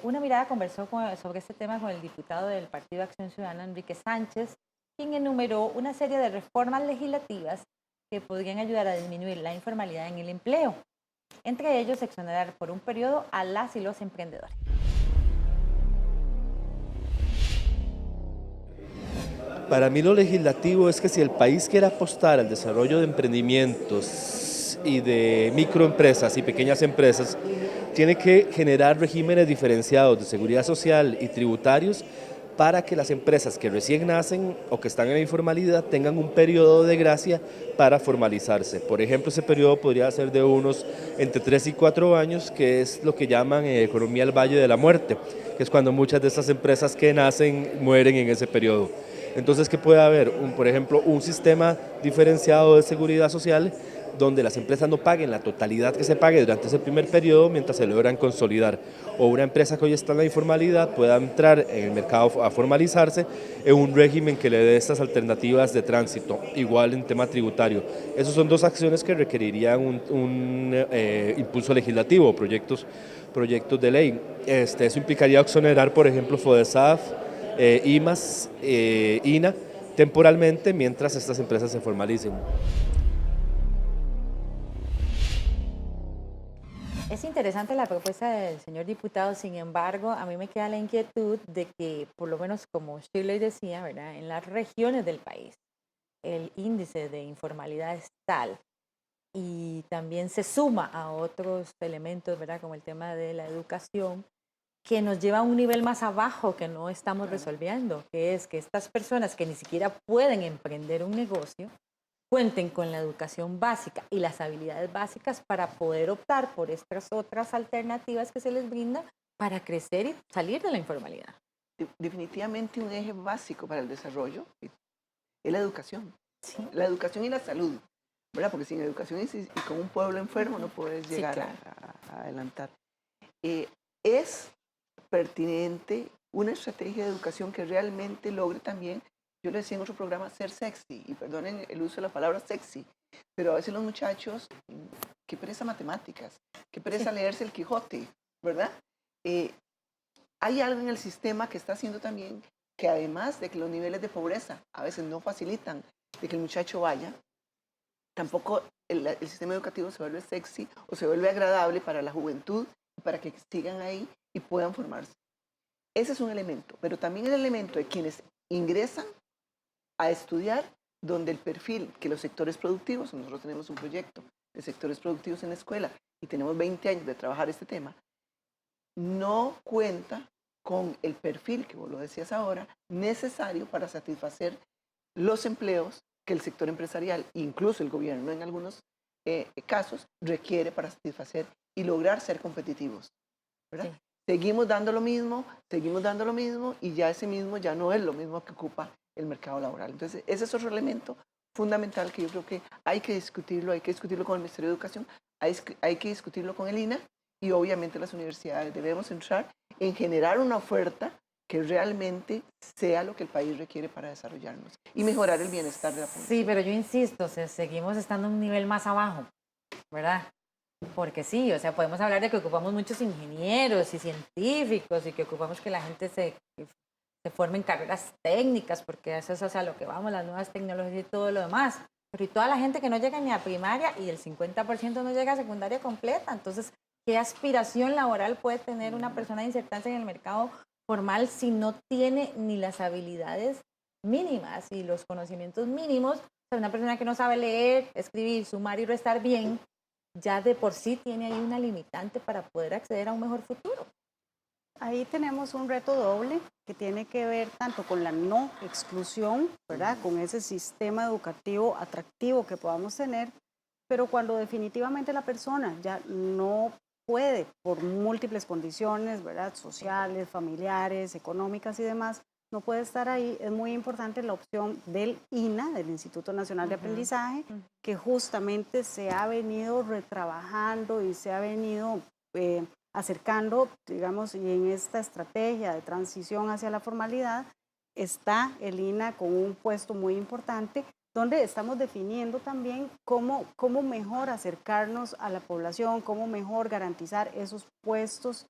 Una Mirada conversó sobre este tema con el diputado del Partido Acción Ciudadana, Enrique Sánchez, quien enumeró una serie de reformas legislativas que podrían ayudar a disminuir la informalidad en el empleo. Entre ellos, exonerar por un periodo a las y los emprendedores. Para mí lo legislativo es que si el país quiere apostar al desarrollo de emprendimientos y de microempresas y pequeñas empresas, tiene que generar regímenes diferenciados de seguridad social y tributarios para que las empresas que recién nacen o que están en la informalidad tengan un periodo de gracia para formalizarse. Por ejemplo, ese periodo podría ser de unos entre 3 y 4 años, que es lo que llaman economía del Valle de la Muerte, que es cuando muchas de estas empresas que nacen mueren en ese periodo. Entonces, ¿qué puede haber? Por ejemplo, un sistema diferenciado de seguridad social donde las empresas no paguen la totalidad que se pague durante ese primer periodo mientras se logran consolidar. O una empresa que hoy está en la informalidad pueda entrar en el mercado a formalizarse en un régimen que le dé estas alternativas de tránsito, igual en tema tributario. Esas son dos acciones que requerirían un impulso legislativo, proyectos de ley. Eso implicaría exonerar, por ejemplo, FODESAF, IMAS, INA, temporalmente mientras estas empresas se formalicen. Es interesante la propuesta del señor diputado, sin embargo, a mí me queda la inquietud de que, por lo menos como Shirley decía, ¿verdad?, en las regiones del país el índice de informalidad es tal y también se suma a otros elementos, ¿verdad?, como el tema de la educación, que nos lleva a un nivel más abajo que no estamos resolviendo, que es que estas personas que ni siquiera pueden emprender un negocio cuenten con la educación básica y las habilidades básicas para poder optar por estas otras alternativas que se les brinda para crecer y salir de la informalidad. Definitivamente un eje básico para el desarrollo es la educación. Sí. La educación y la salud, ¿verdad? Porque sin educación y con un pueblo enfermo no puedes llegar a adelantar. Es pertinente una estrategia de educación que realmente logre también, yo le decía en otro programa, ser sexy, y perdonen el uso de la palabra sexy, pero a veces los muchachos, qué pereza matemáticas, qué pereza leerse el Quijote, ¿verdad? Hay algo en el sistema que está haciendo también que además de que los niveles de pobreza a veces no facilitan de que el muchacho vaya, tampoco el sistema educativo se vuelve sexy o se vuelve agradable para la juventud, para que sigan ahí y puedan formarse. Ese es un elemento, pero también el elemento de quienes ingresan a estudiar, donde el perfil que los sectores productivos, nosotros tenemos un proyecto de sectores productivos en la escuela y tenemos 20 años de trabajar este tema, no cuenta con el perfil, que vos lo decías ahora, necesario para satisfacer los empleos que el sector empresarial, incluso el gobierno en algunos casos, requiere para satisfacer y lograr ser competitivos, ¿verdad? Sí. Seguimos dando lo mismo y ya ese mismo ya no es lo mismo que ocupa el mercado laboral. Entonces, ese es otro elemento fundamental que yo creo que hay que discutirlo con el Ministerio de Educación, hay que discutirlo con el INA y obviamente las universidades. Debemos entrar en generar una oferta que realmente sea lo que el país requiere para desarrollarnos y mejorar el bienestar de la población. Sí, pero yo insisto, seguimos estando en un nivel más abajo, ¿verdad? Porque sí, o sea, podemos hablar de que ocupamos muchos ingenieros y científicos y que ocupamos que la gente se forme en carreras técnicas, porque eso es a lo que vamos, las nuevas tecnologías y todo lo demás. Pero y toda la gente que no llega ni a primaria y el 50% no llega a secundaria completa. Entonces, ¿qué aspiración laboral puede tener una persona de insertarse en el mercado formal si no tiene ni las habilidades mínimas y los conocimientos mínimos? O sea, una persona que no sabe leer, escribir, sumar y restar bien, ya de por sí tiene ahí una limitante para poder acceder a un mejor futuro. Ahí tenemos un reto doble que tiene que ver tanto con la no exclusión, ¿verdad? Con ese sistema educativo atractivo que podamos tener, pero cuando definitivamente la persona ya no puede, por múltiples condiciones, ¿verdad? Sociales, familiares, económicas y demás, no puede estar ahí, es muy importante la opción del INA, del Instituto Nacional de Aprendizaje, que justamente se ha venido retrabajando y se ha venido acercando, digamos, y en esta estrategia de transición hacia la formalidad está el INA con un puesto muy importante, donde estamos definiendo también cómo mejor acercarnos a la población, cómo mejor garantizar esos puestos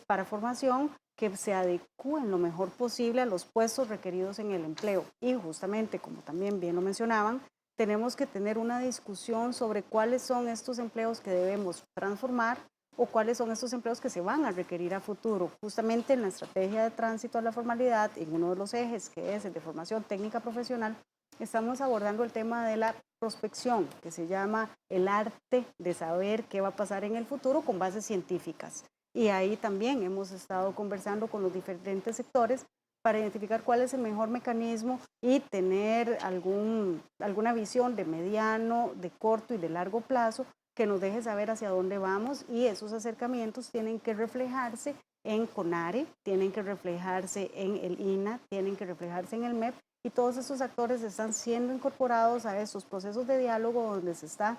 para formación que se adecúen lo mejor posible a los puestos requeridos en el empleo. Y justamente, como también bien lo mencionaban, tenemos que tener una discusión sobre cuáles son estos empleos que debemos transformar o cuáles son estos empleos que se van a requerir a futuro. Justamente en la estrategia de tránsito a la formalidad, en uno de los ejes, que es el de formación técnica profesional, estamos abordando el tema de la prospección, que se llama el arte de saber qué va a pasar en el futuro con bases científicas. Y ahí también hemos estado conversando con los diferentes sectores para identificar cuál es el mejor mecanismo y tener alguna visión de mediano, de corto y de largo plazo que nos deje saber hacia dónde vamos, y esos acercamientos tienen que reflejarse en CONARE, tienen que reflejarse en el INA, tienen que reflejarse en el MEP, y todos esos actores están siendo incorporados a estos procesos de diálogo donde se está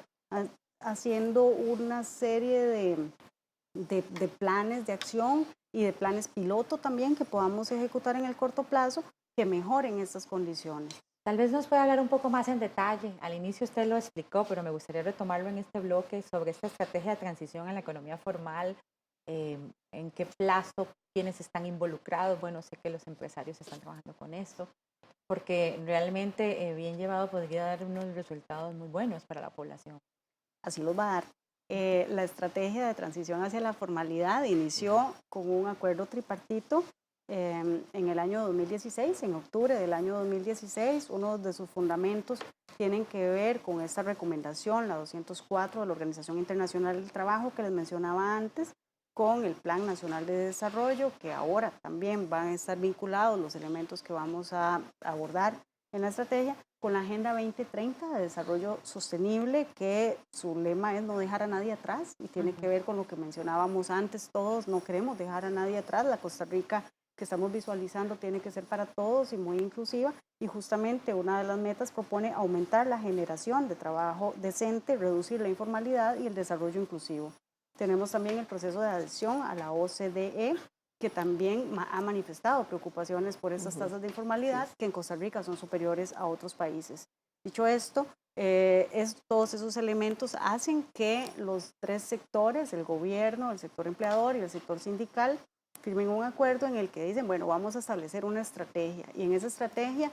haciendo una serie de planes de acción y de planes piloto también que podamos ejecutar en el corto plazo que mejoren estas condiciones. Tal vez nos pueda hablar un poco más en detalle. Al inicio usted lo explicó, pero me gustaría retomarlo en este bloque sobre esta estrategia de transición a la economía formal. ¿En qué plazo? ¿Quiénes están involucrados? Bueno, sé que los empresarios están trabajando con esto, porque realmente bien llevado podría dar unos resultados muy buenos para la población. Así los va a dar. La estrategia de transición hacia la formalidad inició con un acuerdo tripartito en el año 2016, en octubre del año 2016. Uno de sus fundamentos tienen que ver con esta recomendación, la 204 de la Organización Internacional del Trabajo que les mencionaba antes, con el Plan Nacional de Desarrollo, que ahora también van a estar vinculados los elementos que vamos a abordar en la estrategia, con la Agenda 2030 de Desarrollo Sostenible, que su lema es no dejar a nadie atrás, y tiene que ver con lo que mencionábamos antes, todos no queremos dejar a nadie atrás, la Costa Rica que estamos visualizando tiene que ser para todos y muy inclusiva, y justamente una de las metas propone aumentar la generación de trabajo decente, reducir la informalidad y el desarrollo inclusivo. Tenemos también el proceso de adhesión a la OCDE, que también ha manifestado preocupaciones por esas tasas de informalidad, que en Costa Rica son superiores a otros países. Dicho esto, todos esos elementos hacen que los tres sectores, el gobierno, el sector empleador y el sector sindical, firmen un acuerdo en el que dicen, bueno, vamos a establecer una estrategia. Y en esa estrategia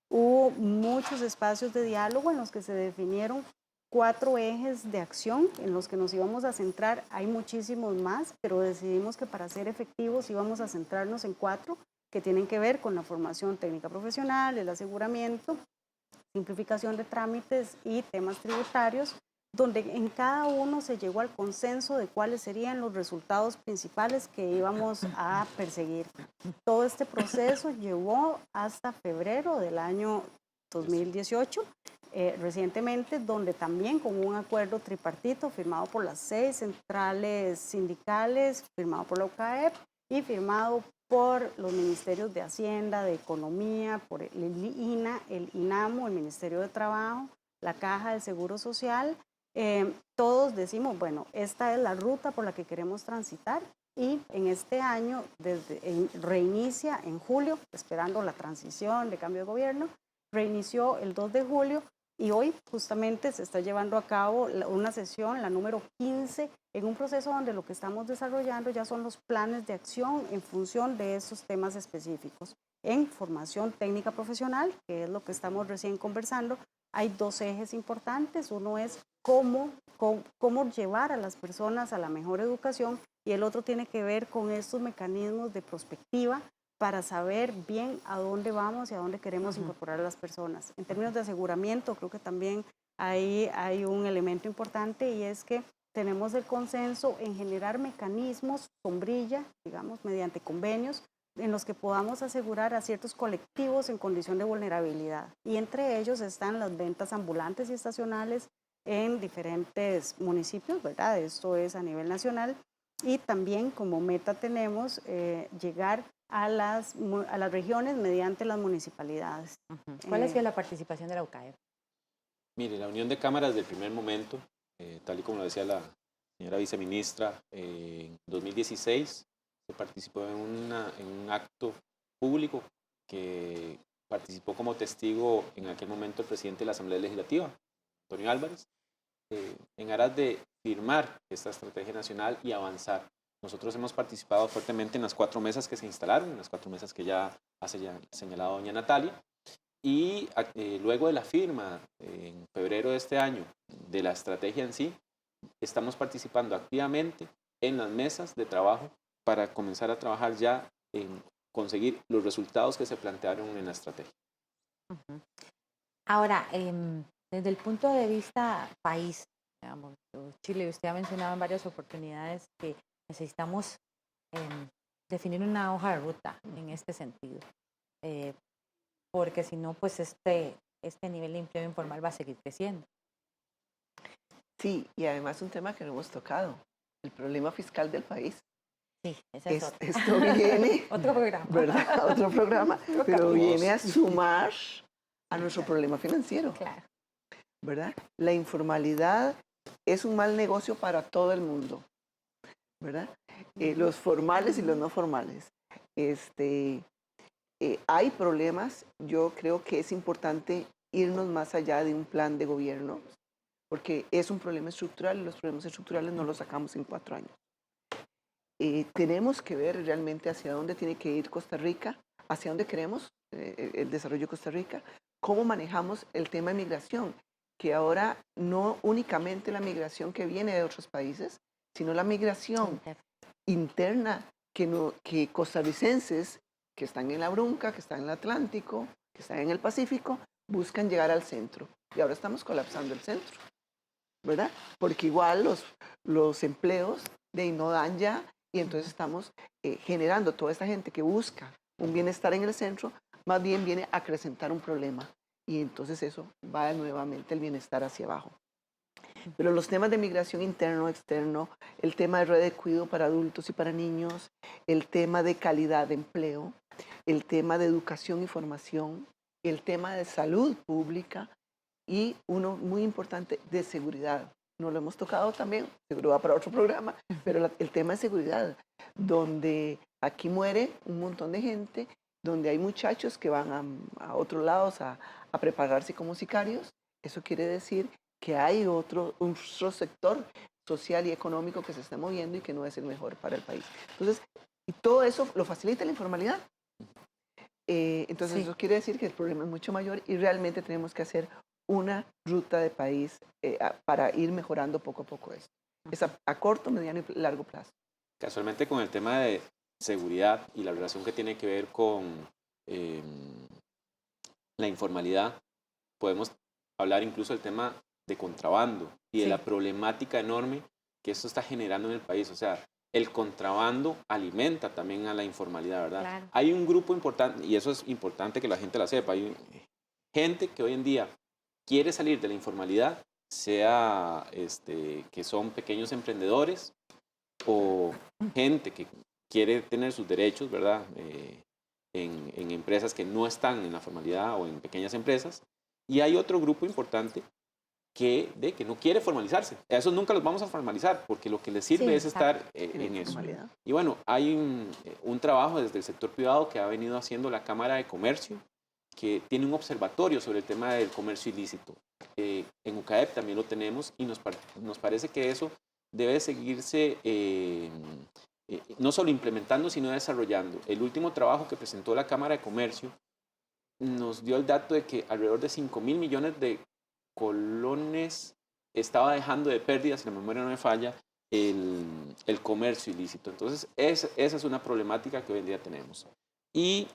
hubo muchos espacios de diálogo en los que se definieron 4 ejes de acción en los que nos íbamos a centrar. Hay muchísimos más, pero decidimos que para ser efectivos íbamos a centrarnos en 4 que tienen que ver con la formación técnica profesional, el aseguramiento, simplificación de trámites y temas tributarios, donde en cada uno se llegó al consenso de cuáles serían los resultados principales que íbamos a perseguir. Todo este proceso llevó hasta febrero del año 2018, recientemente, donde también con un acuerdo tripartito firmado por las 6 centrales sindicales, firmado por la UCAEP y firmado por los ministerios de Hacienda, de Economía, por el INA, el INAMO, el Ministerio de Trabajo, la Caja del Seguro Social, todos decimos, bueno, esta es la ruta por la que queremos transitar, y en este año reinicia en julio, esperando la transición de cambio de gobierno, reinició el 2 de julio y hoy justamente se está llevando a cabo una sesión, la número 15, en un proceso donde lo que estamos desarrollando ya son los planes de acción en función de esos temas específicos. En formación técnica profesional, que es lo que estamos recién conversando, hay 2 ejes importantes. Uno es cómo llevar a las personas a la mejor educación, y el otro tiene que ver con estos mecanismos de prospectiva para saber bien a dónde vamos y a dónde queremos incorporar a las personas. En términos de aseguramiento, creo que también ahí hay un elemento importante, y es que tenemos el consenso en generar mecanismos sombrilla, digamos, mediante convenios, en los que podamos asegurar a ciertos colectivos en condición de vulnerabilidad. Y entre ellos están las ventas ambulantes y estacionales en diferentes municipios, ¿verdad? Esto es a nivel nacional. Y también como meta tenemos llegar a las regiones mediante las municipalidades. ¿Cuál ha sido la participación de la UCAEP? Mire, la Unión de Cámaras del primer momento, tal y como lo decía la señora viceministra, en 2016 se participó en un acto público que participó como testigo en aquel momento el presidente de la Asamblea Legislativa, Antonio Álvarez, en aras de firmar esta estrategia nacional y avanzar. Nosotros hemos participado fuertemente en las 4 mesas que se instalaron, en las 4 mesas que ya ha señalado doña Natalia, y luego de la firma en febrero de este año de la estrategia en sí, estamos participando activamente en las mesas de trabajo para comenzar a trabajar ya en conseguir los resultados que se plantearon en la estrategia. Ahora, desde el punto de vista país, digamos, Chile, usted ha mencionado en varias oportunidades que necesitamos definir una hoja de ruta en este sentido, porque si no, pues este nivel de empleo informal va a seguir creciendo. Sí, y además un tema que no hemos tocado, el problema fiscal del país. Sí, ese es otro. Esto viene, otro programa. ¿verdad? Otro programa, pero viene a sumar a nuestro problema financiero. Claro. ¿Verdad? La informalidad es un mal negocio para todo el mundo, ¿verdad? Los formales y los no formales. Hay problemas. Yo creo que es importante irnos más allá de un plan de gobierno, porque es un problema estructural y los problemas estructurales no los sacamos en 4 años. Tenemos que ver realmente hacia dónde tiene que ir Costa Rica, hacia dónde queremos el desarrollo de Costa Rica, cómo manejamos el tema de migración, que ahora no únicamente la migración que viene de otros países, sino la migración interna que costarricenses que están en la Brunca, que están en el Atlántico, que están en el Pacífico, buscan llegar al centro. Y ahora estamos colapsando el centro, ¿verdad? Porque igual los empleos de ahí no dan ya, y entonces estamos generando toda esta gente que busca un bienestar en el centro, más bien viene a acrecentar un problema, y entonces eso va nuevamente el bienestar hacia abajo. Pero los temas de migración interno, externo, el tema de red de cuidado para adultos y para niños, el tema de calidad de empleo, el tema de educación y formación, el tema de salud pública y uno muy importante de seguridad. No lo hemos tocado también, seguro va para otro programa, pero el tema de seguridad, donde aquí muere un montón de gente, donde hay muchachos que van a otros lados a prepararse como sicarios. Eso quiere decir que hay otro sector social y económico que se está moviendo y que no es el mejor para el país. Entonces, y todo eso lo facilita la informalidad. Entonces, eso quiere decir que el problema es mucho mayor y realmente tenemos que hacer una ruta de país para ir mejorando poco a poco esto. Es a corto, mediano y largo plazo. Casualmente con el tema de seguridad y la relación que tiene que ver con la informalidad, podemos hablar incluso del tema de contrabando y de la problemática enorme que esto está generando en el país. O sea, el contrabando alimenta también a la informalidad, ¿verdad? Claro. Hay un grupo importante, y eso es importante que la gente la sepa, hay gente que hoy en día quiere salir de la informalidad, sea que son pequeños emprendedores o gente que quiere tener sus derechos, ¿verdad? En empresas que no están en la formalidad o en pequeñas empresas. Y hay otro grupo importante que no quiere formalizarse. A esos nunca los vamos a formalizar porque lo que les sirve es estar en eso. Y bueno, hay un trabajo desde el sector privado que ha venido haciendo la Cámara de Comercio, que tiene un observatorio sobre el tema del comercio ilícito. En UCAEP también lo tenemos y nos parece que eso debe seguirse no solo implementando, sino desarrollando. El último trabajo que presentó la Cámara de Comercio nos dio el dato de que alrededor de 5.000 millones de colones estaba dejando de pérdidas, si la memoria no me falla, el comercio ilícito. Entonces, esa es una problemática que hoy en día tenemos. Y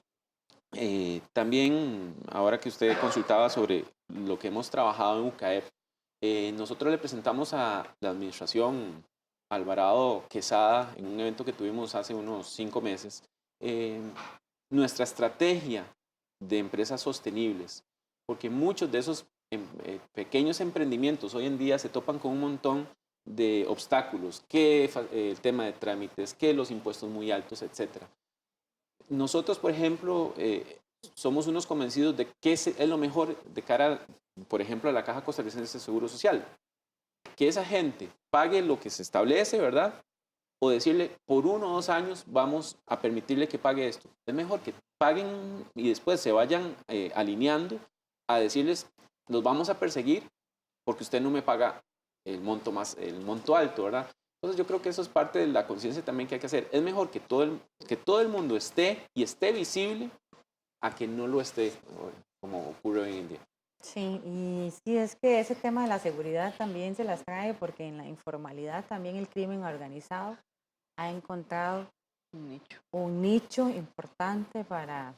también, ahora que usted consultaba sobre lo que hemos trabajado en UCAEP, nosotros le presentamos a la administración Alvarado Quesada, en un evento que tuvimos hace unos 5 meses, nuestra estrategia de empresas sostenibles, porque muchos de esos pequeños emprendimientos hoy en día se topan con un montón de obstáculos, que el tema de trámites, que los impuestos muy altos, etc. Nosotros, por ejemplo, somos unos convencidos de que es lo mejor de cara, por ejemplo, a la Caja Costarricense de Seguro Social. Que esa gente pague lo que se establece, ¿verdad? O decirle, por 1 o 2 años vamos a permitirle que pague esto. Es mejor que paguen y después se vayan alineando a decirles, los vamos a perseguir porque usted no me paga el monto alto, ¿verdad? Entonces yo creo que eso es parte de la conciencia también que hay que hacer. Es mejor que todo el mundo esté y esté visible a que no lo esté, como ocurre hoy en día. Sí, y sí, es que ese tema de la seguridad también se las trae porque en la informalidad también el crimen organizado ha encontrado un nicho importante para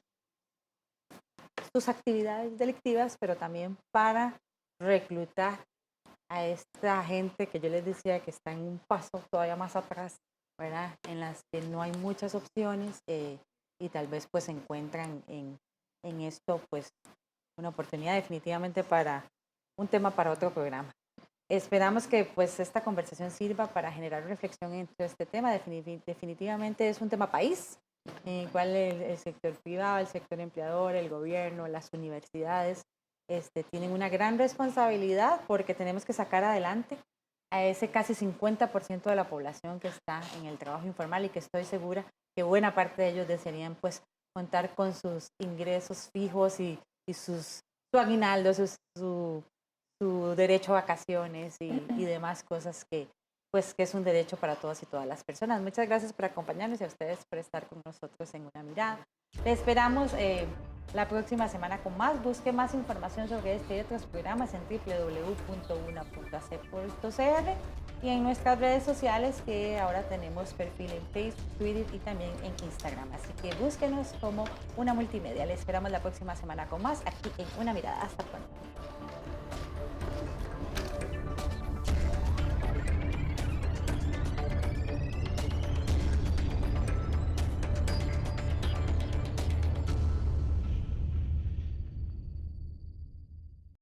sus actividades delictivas, pero también para reclutar a esta gente que yo les decía que está en un paso todavía más atrás, ¿verdad? En las que no hay muchas opciones y tal vez pues encuentran en esto pues una oportunidad definitivamente para un tema para otro programa. Esperamos que pues esta conversación sirva para generar reflexión en todo este tema. Definitivamente es un tema país, en el cual el sector privado, el sector empleador, el gobierno, las universidades tienen una gran responsabilidad porque tenemos que sacar adelante a ese casi 50% de la población que está en el trabajo informal y que estoy segura que buena parte de ellos desearían pues contar con sus ingresos fijos y su aguinaldo, su derecho a vacaciones y demás cosas que es un derecho para todas y todas las personas. Muchas gracias por acompañarnos y a ustedes por estar con nosotros en Una Mirada. Les esperamos la próxima semana con más. Busque más información sobre este y otros programas en www.una.ac.cr y en nuestras redes sociales, que ahora tenemos perfil en Facebook, Twitter y también en Instagram. Así que búsquenos como Una Multimedia. Les esperamos la próxima semana con más aquí en Una Mirada. Hasta pronto.